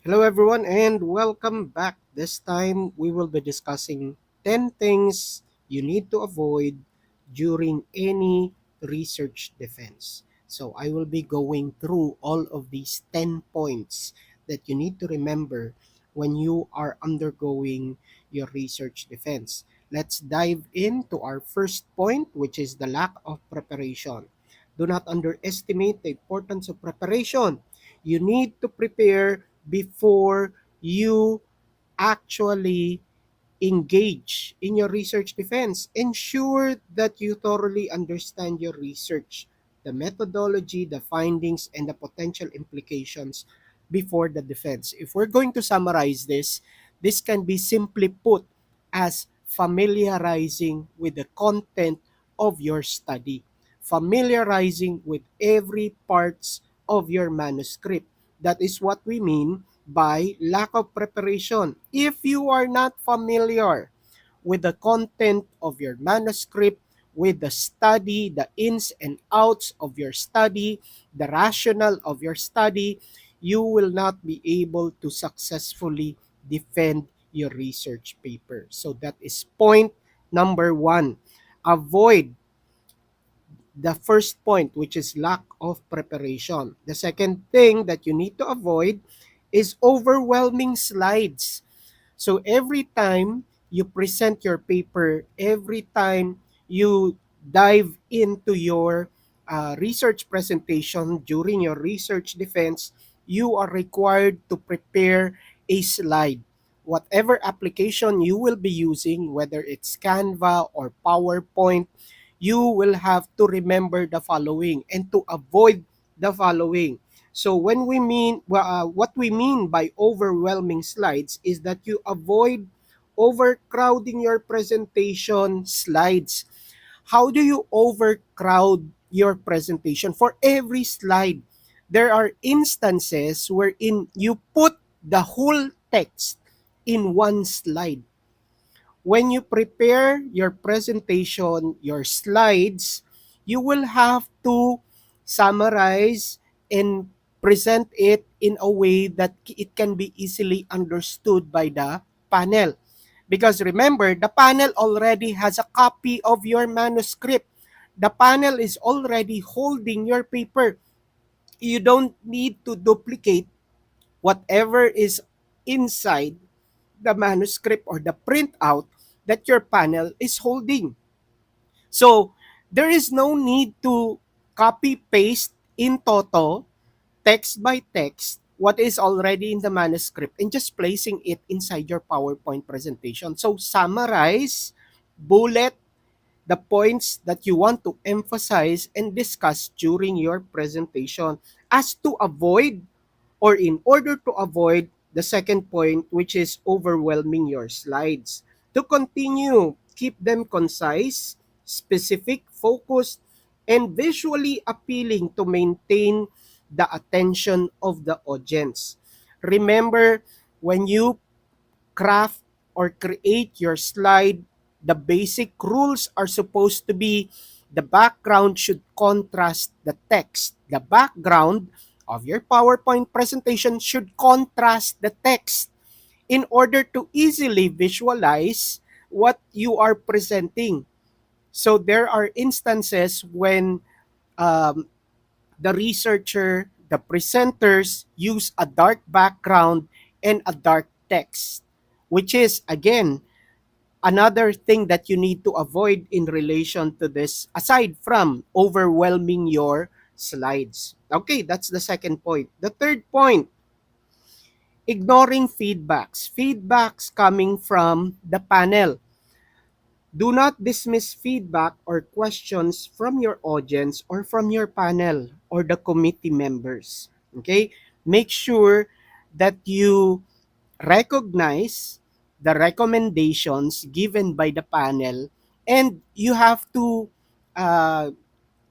Hello, everyone, and welcome back. This time we will be discussing 10 things you need to avoid during any research defense. So, I will be going through all of these 10 points that you need to remember when you are undergoing your research defense. Let's dive into our first point, which is the lack of preparation. Do not underestimate the importance of preparation. You need to prepare before you actually engage in your research defense. Ensure that you thoroughly understand your research, the methodology, the findings, and the potential implications before the defense. If we're going to summarize this can be simply put as familiarizing with the content of your study, familiarizing with every parts of your manuscript. That is what we mean by lack of preparation. If you are not familiar with the content of your manuscript, with the study, the ins and outs of your study, the rationale of your study, you will not be able to successfully defend your research paper. So that is point number one. Avoid the first point, which is lack of preparation. The second thing that you need to avoid is overwhelming slides. So every time you present your paper, every time you dive into your research presentation during your research defense, you are required to prepare a slide. Whatever application you will be using, whether it's Canva or PowerPoint, you will have to remember the following and to avoid the following. So what we mean by overwhelming slides is that you avoid overcrowding your presentation slides. How do you overcrowd your presentation? For every slide, there are instances wherein you put the whole text in one slide. When you prepare your presentation, your slides, you will have to summarize and present it in a way that it can be easily understood by the panel. Because remember, the panel already has a copy of your manuscript. The panel is already holding your paper. You don't need to duplicate whatever is inside the manuscript or the printout that your panel is holding. So there is no need to copy paste in toto, text by text, what is already in the manuscript and just placing it inside your PowerPoint presentation. So summarize, bullet the points that you want to emphasize and discuss during your presentation as to avoid or in order to avoid the second point, which is overwhelming your slides. To continue, keep them concise, specific, focused, and visually appealing to maintain the attention of the audience. Remember, when you craft or create your slide, the basic rules are supposed to be the background should contrast the text. The background of your PowerPoint presentation should contrast the text in order to easily visualize what you are presenting. So there are instances when um, the researcher, the presenters use a dark background and a dark text, which is, again, another thing that you need to avoid in relation to this, aside from overwhelming your slides. Okay, that's the second point. The third point, ignoring feedbacks. Feedbacks coming from the panel. Do not dismiss feedback or questions from your audience or from your panel or the committee members. Okay? Make sure that you recognize the recommendations given by the panel, and you have to uh,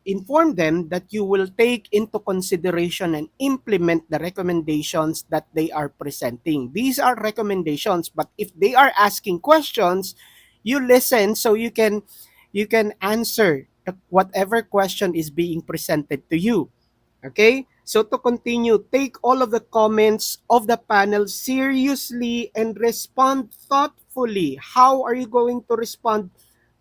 inform them that you will take into consideration and implement the recommendations that they are presenting. These are recommendations, but if they are asking questions, you listen so you can answer whatever question is being presented to you. Okay? So to continue, take all of the comments of the panel seriously and respond thoughtfully. How are you going to respond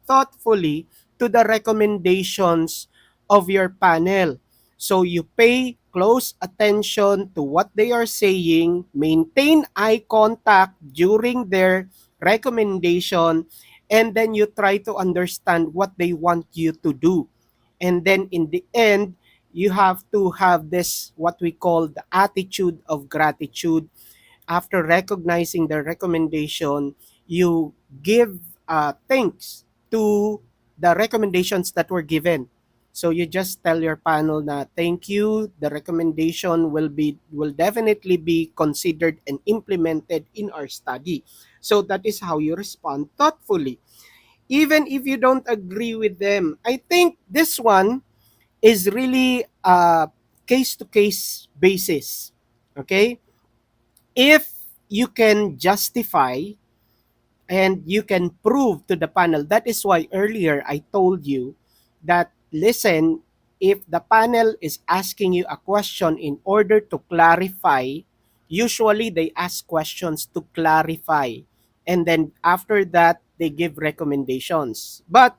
thoughtfully to the recommendations of your panel? So you pay close attention to what they are saying, maintain eye contact during their recommendation, and then you try to understand what they want you to do. And then in the end, you have to have this what we call the attitude of gratitude. After recognizing the recommendation, you give thanks to the recommendations that were given. So you just tell your panel na thank you, the recommendation will definitely be considered and implemented in our study. So that is how you respond thoughtfully. Even if you don't agree with them. I think this one is really a case to case basis. Okay? If you can justify and you can prove to the panel, that is why earlier I told you that listen, if the panel is asking you a question in order to clarify, usually they ask questions to clarify. And then after that, they give recommendations. But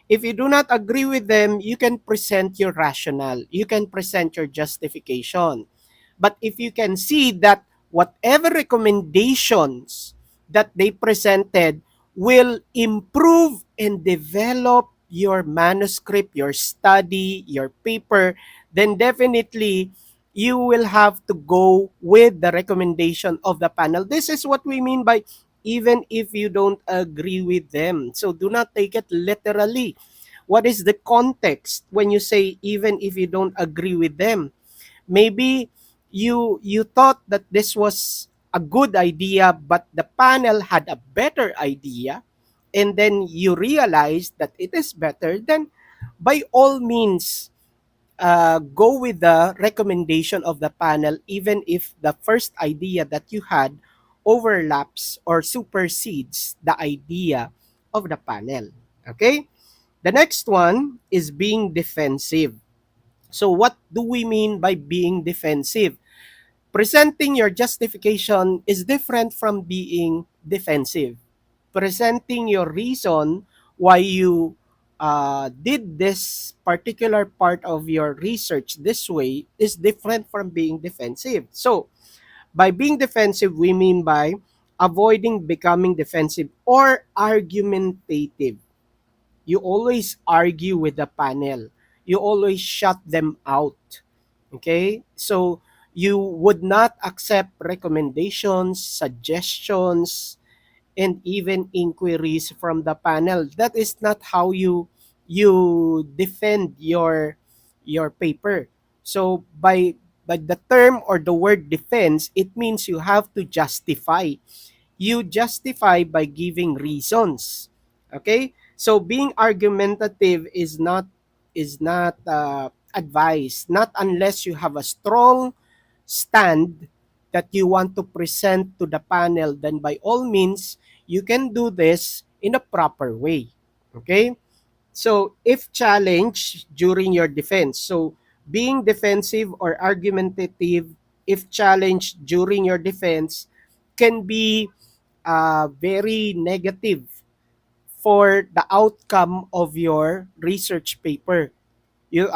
if you do not agree with them, you can present your rationale, you can present your justification. But if you can see that whatever recommendations that they presented will improve and develop your manuscript, your study, your paper, then definitely you will have to go with the recommendation of the panel. This is what we mean by even if you don't agree with them. So do not take it literally. What is the context when you say even if you don't agree with them? Maybe you thought that this was a good idea but the panel had a better idea, and then you realize that it is better, then by all means go with the recommendation of the panel even if the first idea that you had overlaps or supersedes the idea of the panel. Okay, the next one is being defensive. So what do we mean by being defensive? Presenting your justification is different from being defensive. Presenting your reason why you did this particular part of your research this way is different from being defensive. So, by being defensive, we mean by avoiding becoming defensive or argumentative. You always argue with the panel. You always shut them out. Okay? So you would not accept recommendations, suggestions, and even inquiries from the panel. That is not how you defend your paper. So by the term or the word defense, it means you have to justify. You justify by giving reasons. Okay? So being argumentative is not advised, not unless you have a strong stand that you want to present to the panel, then by all means you can do this in a proper way. Okay? So if challenged during your defense, so being defensive or argumentative, if challenged during your defense, can be very negative for the outcome of your research paper. You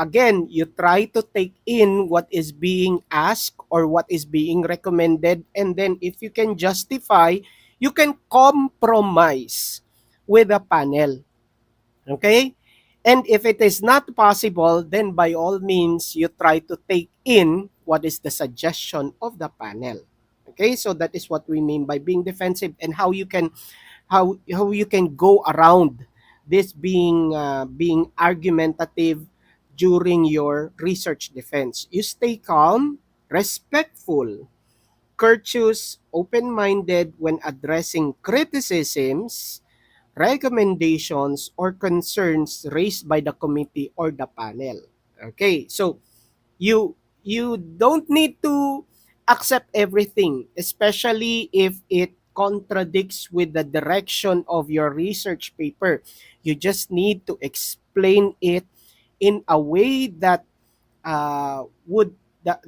try to take in what is being asked or what is being recommended, and then if you can justify, you can compromise with the panel. Okay? And if it is not possible, then by all means, you try to take in what is the suggestion of the panel. Okay? So that is what we mean by being defensive, and how you can go around this being argumentative during your research defense. You stay calm, respectful, courteous, open-minded when addressing criticisms, recommendations, or concerns raised by the committee or the panel. Okay, so you don't need to accept everything, especially if it contradicts with the direction of your research paper. You just need to explain it in a way that would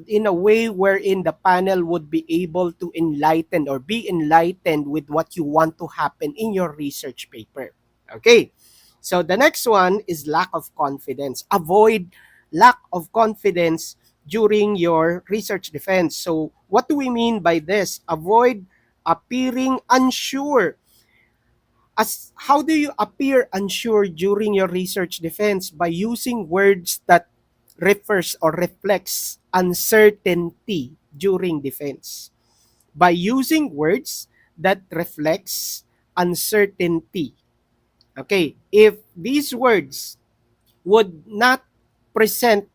in a way wherein the panel would be able to enlighten or be enlightened with what you want to happen in your research paper. Okay. So the next one is lack of confidence. Avoid lack of confidence during your research defense. So what do we mean by this? Avoid appearing unsure. As how do you appear unsure during your research defense? By using words that refers or reflects uncertainty during defense. By using words that reflects uncertainty. Okay, if these words would not present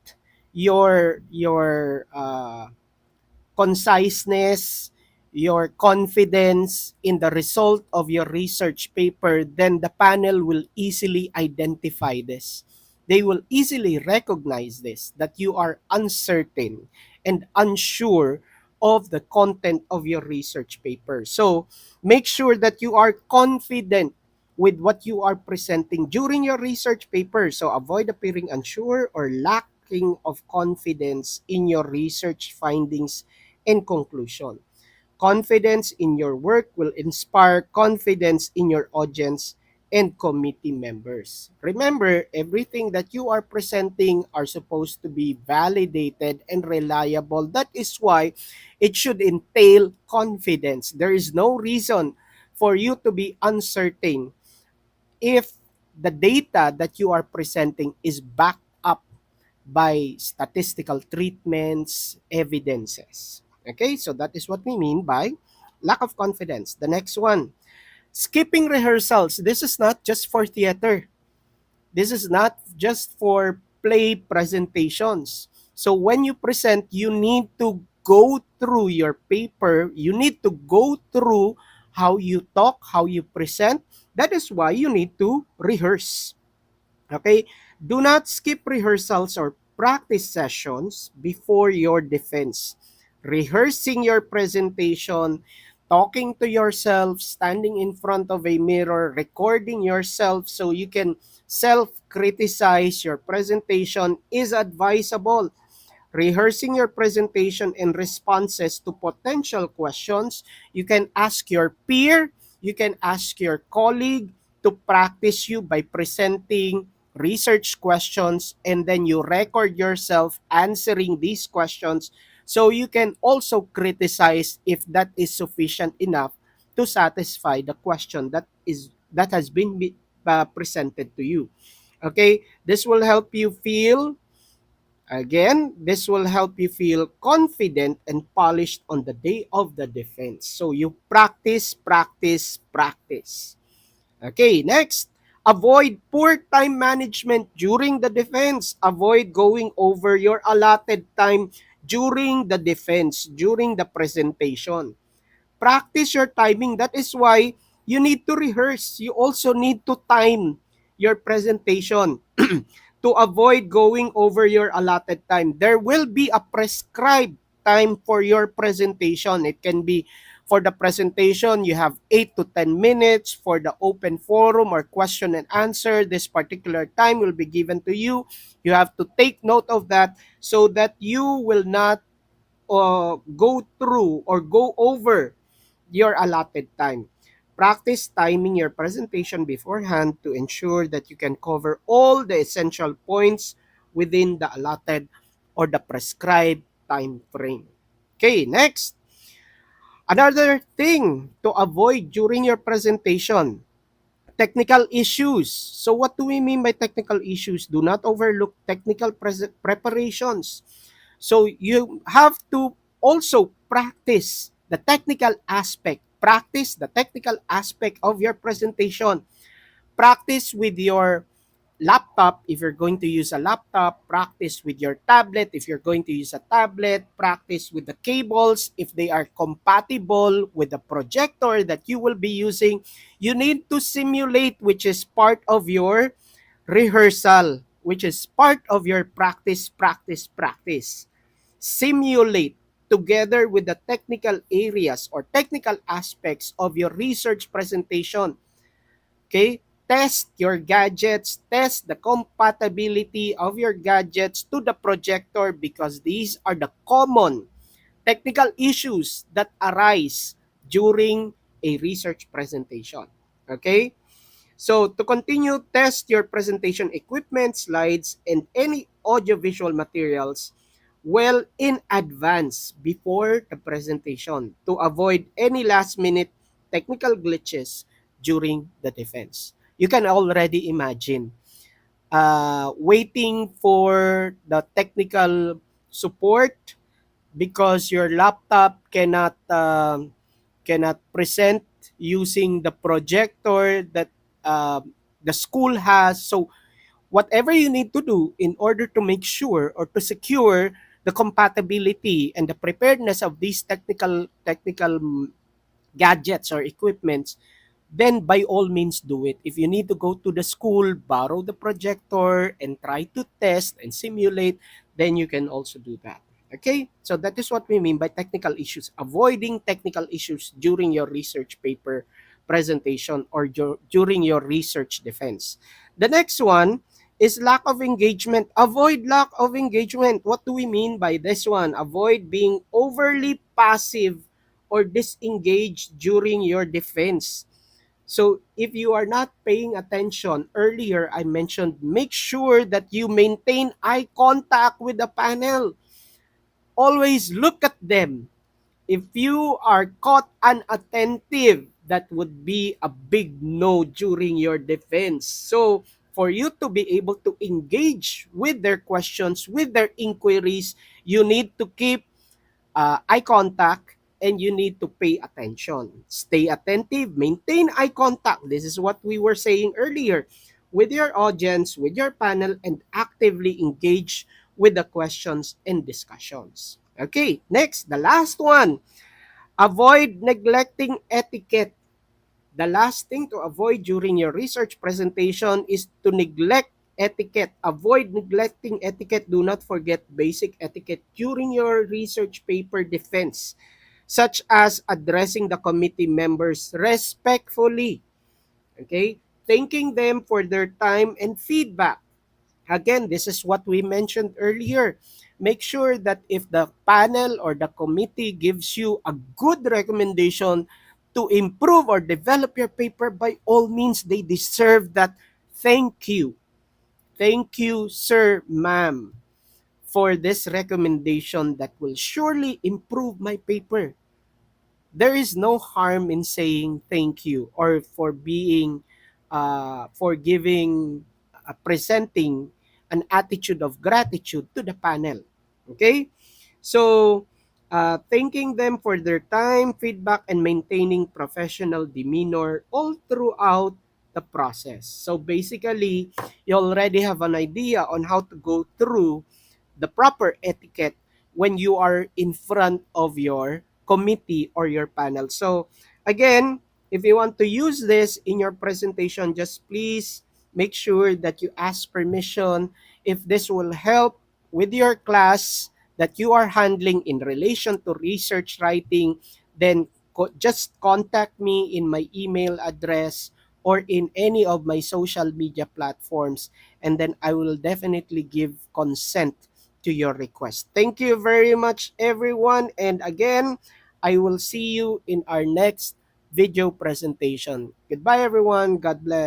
your conciseness, your confidence in the result of your research paper, then the panel will easily identify this. They will easily recognize this, that you are uncertain and unsure of the content of your research paper. So make sure that you are confident with what you are presenting during your research paper. So avoid appearing unsure or lacking of confidence in your research findings and conclusion. Confidence in your work will inspire confidence in your audience and committee members. Remember, everything that you are presenting are supposed to be validated and reliable. That is why it should entail confidence. There is no reason for you to be uncertain if the data that you are presenting is backed up by statistical treatments, evidences. Okay, so that is what we mean by lack of confidence. The next one, skipping rehearsals. This is not just for theater. This is not just for play presentations. So when you present, you need to go through your paper. You need to go through how you talk, how you present. That is why you need to rehearse. Okay? Do not skip rehearsals or practice sessions before your defense. Rehearsing your presentation, talking to yourself, standing in front of a mirror, recording yourself so you can self-criticize your presentation is advisable. Rehearsing your presentation and responses to potential questions, you can ask your peer, you can ask your colleague to practice you by presenting research questions, and then you record yourself answering these questions so you can also criticize if that is sufficient enough to satisfy the question that has been presented to you. Okay, this will help you feel Again, this will help you feel confident and polished on the day of the defense. So you practice, practice, practice. Okay, next. Avoid poor time management during the defense. Avoid going over your allotted time during the defense, during the presentation. Practice your timing. That is why you need to rehearse. You also need to time your presentation to avoid going over your allotted time. There will be a prescribed time for your presentation. It can be for the presentation, you have 8 to 10 minutes. For the open forum or question and answer, this particular time will be given to you. You have to take note of that so that you will not go through or go over your allotted time. Practice timing your presentation beforehand to ensure that you can cover all the essential points within the allotted or the prescribed time frame. Okay, next. Another thing to avoid during your presentation, technical issues. So what do we mean by technical issues? Do not overlook technical preparations. So you have to also practice the technical aspect of your presentation. Practice with your laptop if you're going to use a laptop, practice with your tablet if you're going to use a tablet, practice with the cables if they are compatible with the projector that you will be using. You need to simulate, which is part of your rehearsal, which is part of your practice, practice, practice. Simulate together with the technical areas or technical aspects of your research presentation. Okay? test your gadgets, test the compatibility of your gadgets to the projector because these are the common technical issues that arise during a research presentation. Okay? So to continue, test your presentation equipment, slides, and any audiovisual materials well in advance before the presentation to avoid any last minute technical glitches during the defense. You can already imagine waiting for the technical support because your laptop cannot present using the projector that the school has. So whatever you need to do in order to make sure or to secure the compatibility and the preparedness of these technical gadgets or equipments, then by all means do it. If you need to go to the school, borrow the projector and try to test and simulate, then you can also do that. Okay? So that is what we mean by technical issues. Avoiding technical issues during your research paper presentation or during your research defense. The next one is lack of engagement. Avoid lack of engagement. What do we mean by this one? Avoid being overly passive or disengaged during your defense. So if you are not paying attention, earlier I mentioned make sure that you maintain eye contact with the panel. Always look at them. If you are caught unattentive, that would be a big no during your defense. So for you to be able to engage with their questions, with their inquiries, you need to keep eye contact, and you need to pay attention. Stay attentive, maintain eye contact. This is what we were saying earlier with your audience, with your panel, and actively engage with the questions and discussions. Okay, next, the last one. Avoid neglecting etiquette. The last thing to avoid during your research presentation is to neglect etiquette. Avoid neglecting etiquette. Do not forget basic etiquette during your research paper defense, such as addressing the committee members respectfully, okay? Thanking them for their time and feedback. Again, this is what we mentioned earlier. Make sure that if the panel or the committee gives you a good recommendation to improve or develop your paper, by all means, they deserve that. Thank you. Thank you, sir, ma'am, for this recommendation that will surely improve my paper. There is no harm in saying thank you or for giving presenting an attitude of gratitude to the panel. Okay, so thanking them for their time, feedback, and maintaining professional demeanor all throughout the process. So basically, you already have an idea on how to go through the proper etiquette when you are in front of your committee or your panel. So again, if you want to use this in your presentation, just please make sure that you ask permission if this will help with your class that you are handling in relation to research writing, then just contact me in my email address or in any of my social media platforms, and then I will definitely give consent to your request. Thank you very much, everyone. And again, I will see you in our next video presentation. Goodbye, everyone. God bless.